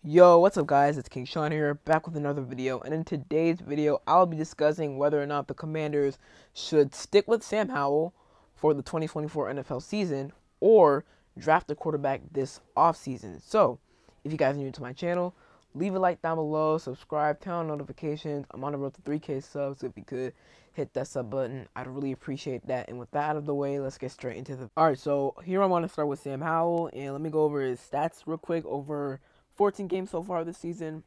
Yo, what's up guys, it's King Sean here, back with another video, and in today's video, I'll be discussing whether or not the Commanders should stick with Sam Howell for the 2024 NFL season, or draft a quarterback this offseason. So, if you guys are new to my channel, leave a like down below, subscribe, turn on notifications. I'm on the road to 3K subs, so if you could hit that sub button, I'd really appreciate that. And with that out of the way, let's get straight into the... Alright, so here I want to start with Sam Howell, and let me go over his stats real quick over 14 games so far this season.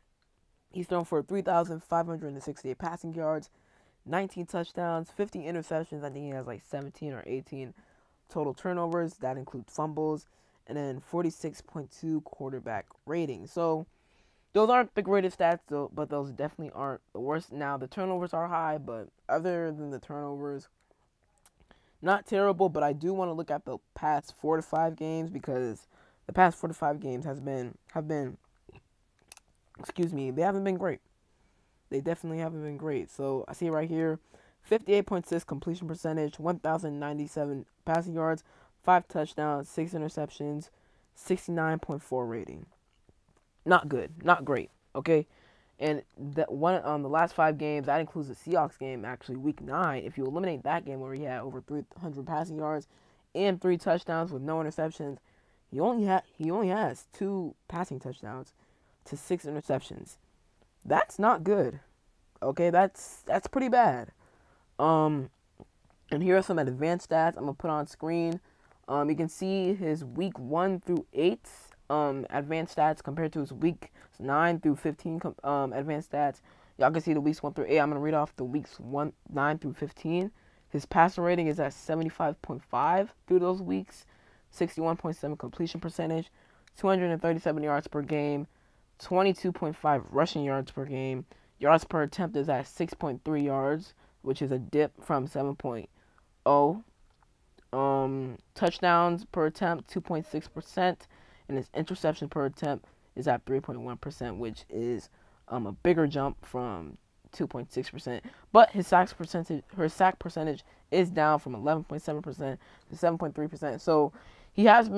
He's thrown for 3,568 passing yards, 19 touchdowns, 50 interceptions. I think he has like 17 or 18 total turnovers. That includes fumbles. And then 46.2 quarterback rating. So those aren't big rated stats, though, but those definitely aren't the worst. Now, the turnovers are high, but other than the turnovers, not terrible. But I do want to look at the past 4 to 5 games, because the past 4 to 5 games have been, they haven't been great. They definitely haven't been great. So I see right here, 58.6 completion percentage, 1,097 passing yards, 5 touchdowns, 6 interceptions, 69.4 rating. Not good, not great. Okay, and that one the last 5 games, that includes the Seahawks game, actually week 9. If you eliminate that game where he had over 300 passing yards and 3 touchdowns with no interceptions, he only has 2 passing touchdowns to 6 interceptions. That's not good. Okay, that's pretty bad. And here are some advanced stats I'm gonna put on screen. You can see his week 1 through 8 advanced stats compared to his week 9 through 15 advanced stats. Y'all can see the weeks 1 through 8. I'm gonna read off the weeks 9 through 15. His passer rating is at 75.5 through those weeks. 61.7 completion percentage, 237 yards per game, 22.5 rushing yards per game. Yards per attempt is at 6.3 yards, which is a dip from 7.0. Touchdowns per attempt, 2.6%, and his interception per attempt is at 3.1%, which is a bigger jump from 2.6%. But his sack percentage is down from 11.7% to 7.3%. So he has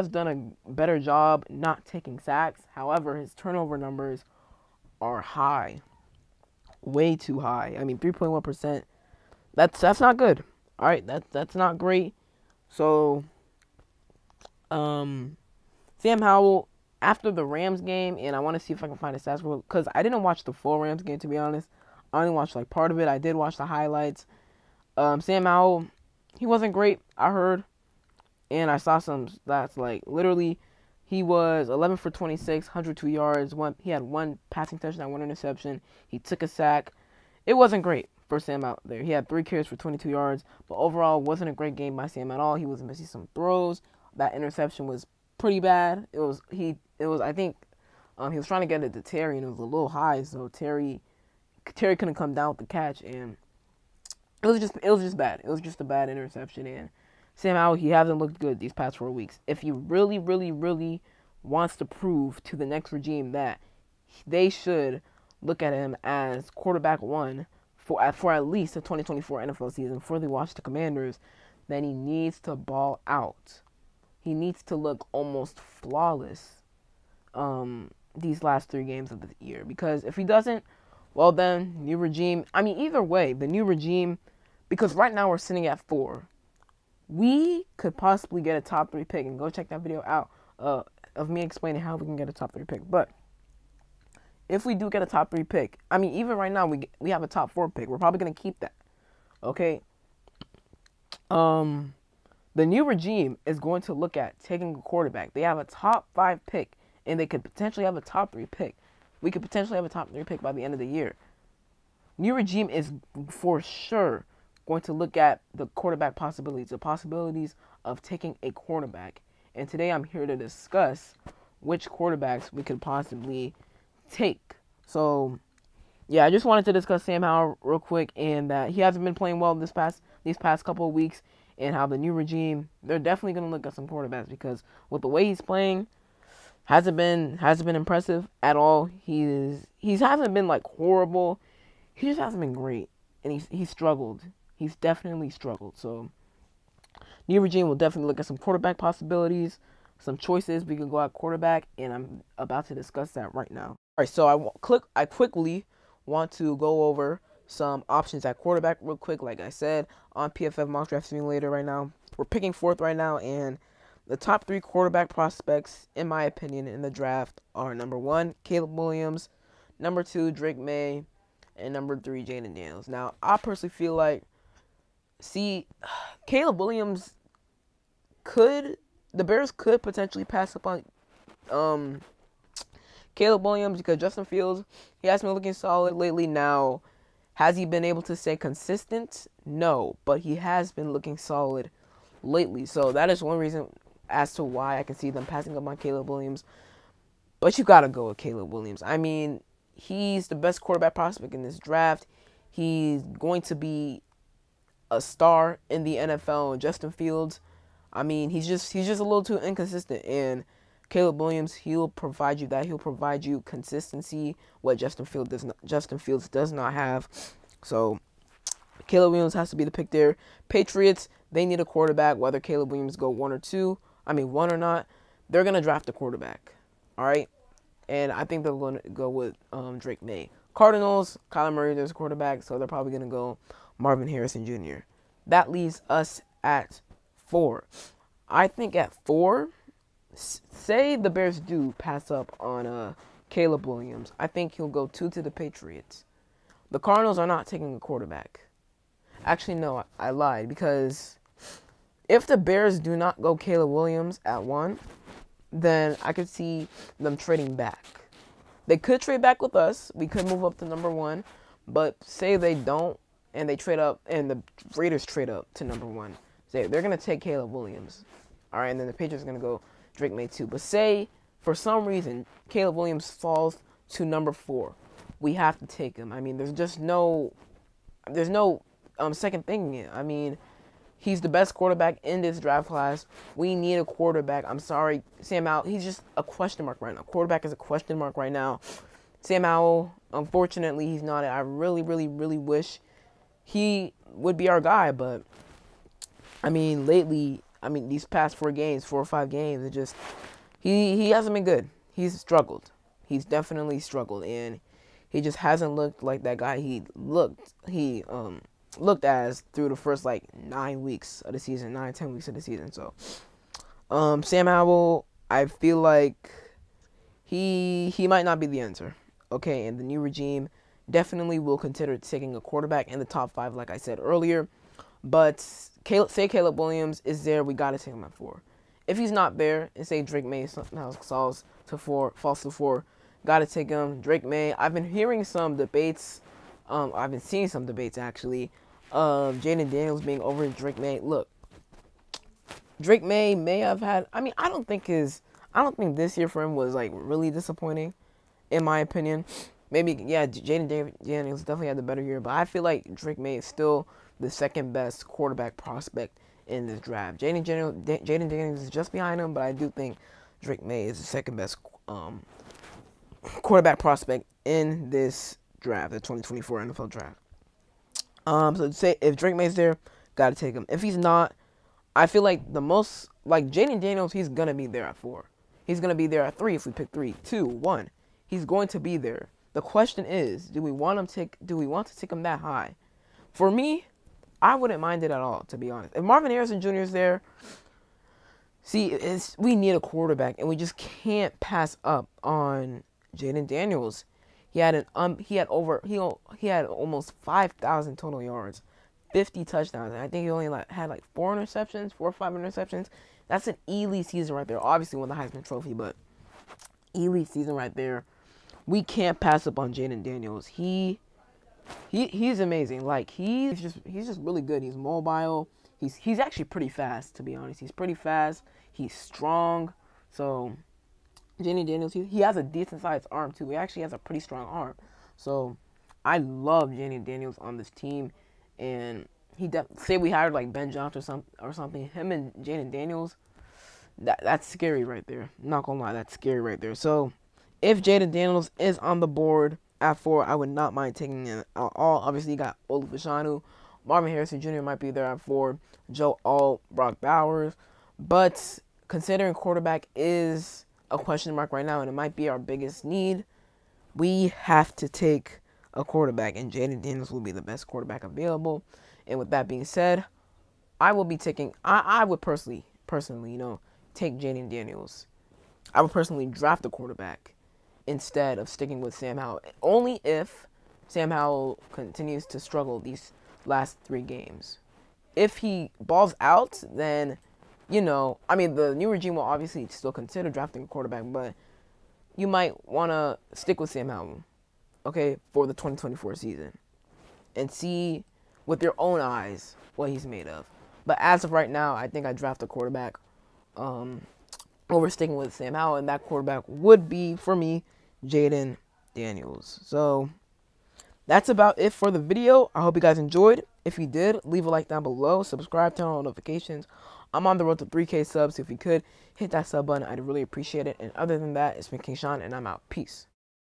done a better job not taking sacks. However, his turnover numbers are high, way too high. I mean, 3.1%. That's not good. All right, that's not great. So, Sam Howell, after the Rams game, and I want to see if I can find a stats because I didn't watch the full Rams game, to be honest. I only watched like part of it. I did watch the highlights. Sam Howell, he wasn't great, I heard. And I saw some stats, like, literally, he was 11 for 26, 102 yards. He had 1 passing touchdown, 1 interception. He took a sack. It wasn't great for Sam out there. He had 3 carries for 22 yards, but overall, wasn't a great game by Sam at all. He was missing some throws. That interception was pretty bad. I think, he was trying to get it to Terry, and it was a little high, so Terry couldn't come down with the catch, and it was just bad. It was just a bad interception, and Sam Howell, he hasn't looked good these past 4 weeks. If he really, really, really wants to prove to the next regime that they should look at him as quarterback 1 for at least the 2024 NFL season for the Washington Commanders, then he needs to ball out. He needs to look almost flawless these last 3 games of the year. Because if he doesn't, well then, new regime. I mean, either way, the new regime, because right now we're sitting at 4. We could possibly get a top 3 pick, and go check that video out of me explaining how we can get a top 3 pick. But if we do get a top 3 pick, I mean, even right now we have a top 4 pick. We're probably gonna keep that. Okay. The new regime is going to look at taking a quarterback. They have a top 5 pick, and they could potentially have a top 3 pick. We could potentially have a top 3 pick by the end of the year. New regime is for sure going to look at the quarterback possibilities, the possibilities of taking a quarterback. And today I'm here to discuss which quarterbacks we could possibly take. So, yeah, I just wanted to discuss Sam Howell real quick, and that he hasn't been playing well these past couple of weeks, and how the new regime, they're definitely going to look at some quarterbacks, because with the way he's playing, hasn't been impressive at all. He hasn't been like horrible. He just hasn't been great, and he's struggled. He's definitely struggled. So, new regime will definitely look at some quarterback possibilities. some choices we can go at quarterback, and I'm about to discuss that right now. All right, so I quickly want to go over some options at quarterback real quick. Like I said, on PFF Mock Draft Simulator right now, we're picking fourth right now, and the top 3 quarterback prospects, in my opinion, in the draft are number 1, Caleb Williams, number 2, Drake May, and number 3, Jaden Daniels. Now, I personally feel like, Caleb Williams the Bears could potentially pass up on Caleb Williams because Justin Fields, he has been looking solid lately. Now, has he been able to stay consistent? No, but he has been looking solid lately. So that is one reason as to why I can see them passing up on Caleb Williams. But you got to go with Caleb Williams. I mean, he's the best quarterback prospect in this draft. He's going to be a star in the NFL. And Justin Fields, I mean, he's just a little too inconsistent. And Caleb Williams, he'll provide you that. He'll provide you consistency, what Justin Fields does not have. So Caleb Williams has to be the pick there. Patriots, they need a quarterback, whether Caleb Williams go 1 or not. They're going to draft a quarterback. All right? And I think they're going to go with Drake May. Cardinals, Kyler Murray, there's a quarterback, so they're probably going to go Marvin Harrison Jr. That leaves us at 4. I think at 4, say the Bears do pass up on Caleb Williams, I think he'll go 2 to the Patriots. The Cardinals are not taking a quarterback. Actually, no, I lied, because if the Bears do not go Caleb Williams at 1, then I could see them trading back. They could trade back with us. We could move up to number 1, but say they don't, and they trade up, and the Raiders trade up to number 1. Say they're going to take Caleb Williams. All right, and then the Patriots are going to go Drake May 2. But say, for some reason, Caleb Williams falls to number 4. We have to take him. I mean, there's no second thinking it. I mean, he's the best quarterback in this draft class. We need a quarterback. I'm sorry, Sam Howell, he's just a question mark right now. Quarterback is a question mark right now. Sam Howell, unfortunately, he's not. I really, really, really wish he would be our guy, but I mean, lately, these past 4 or 5 games, it just he hasn't been good. He's struggled. He's definitely struggled, and he just hasn't looked like that guy he looked as through the first 9 weeks of the season, 10 weeks of the season. So, Sam Howell, I feel like he might not be the answer. Okay, and the new regime definitely will consider taking a quarterback in the top 5, like I said earlier. But say Caleb Williams is there, we got to take him at 4. If he's not there, and say Drake May somehow falls to 4, got to take him. Drake May, I've been hearing some debates. I've been seeing some debates, actually, of Jaden Daniels being over Drake May. Look, Drake may have had, I don't think this year for him was, really disappointing, in my opinion. Maybe, yeah, Jaden Daniels definitely had the better year, but I feel like Drake May is still the second best quarterback prospect in this draft. Jaden Daniels is just behind him, but I do think Drake May is the second best quarterback prospect in this draft, the 2024 NFL draft. So say if Drake May's there, gotta take him. If he's not, I feel like Jaden Daniels, he's gonna be there at 4. He's gonna be there at 3 if we pick 3, 2, 1. He's going to be there. The question is, do we want to take him that high? For me, I wouldn't mind it at all, to be honest. If Marvin Harrison Jr. is there, we need a quarterback, and we just can't pass up on Jaden Daniels. He had almost 5,000 total yards, 50 touchdowns, and I think he only had 4 or 5 interceptions. That's an elite season right there. Obviously won the Heisman Trophy, but elite season right there. We can't pass up on Jaden Daniels. He's amazing. He's just really good. He's mobile. He's actually pretty fast, to be honest. He's pretty fast. He's strong. So Jaden Daniels, he has a decent sized arm too. He actually has a pretty strong arm. So I love Jaden Daniels on this team, and say we hired Ben Johnson or something. Him and Jaden Daniels, that's scary right there. Not gonna lie, that's scary right there. So if Jaden Daniels is on the board at 4, I would not mind taking him at all. Obviously, you got Olu Fashanu. Marvin Harrison Jr. might be there at 4. Joe Alt, Brock Bowers. But considering quarterback is a question mark right now and it might be our biggest need, we have to take a quarterback, and Jaden Daniels will be the best quarterback available. And with that being said, I will be taking. I would personally, take Jaden Daniels. I would personally draft a quarterback instead of sticking with Sam Howell. Only if Sam Howell continues to struggle these last 3 games. If he balls out, then, the new regime will obviously still consider drafting a quarterback, but you might want to stick with Sam Howell, okay, for the 2024 season and see with your own eyes what he's made of. But as of right now, I think I draft a quarterback over sticking with Sam Howell, and that quarterback would be, for me, Jaden Daniels. So that's about it for the video. I hope you guys enjoyed. If you did, leave a like down below. Subscribe, turn on notifications. I'm on the road to 3K subs. If you could, hit that sub button. I'd really appreciate it. And other than that, it's been King Sean, and I'm out. Peace.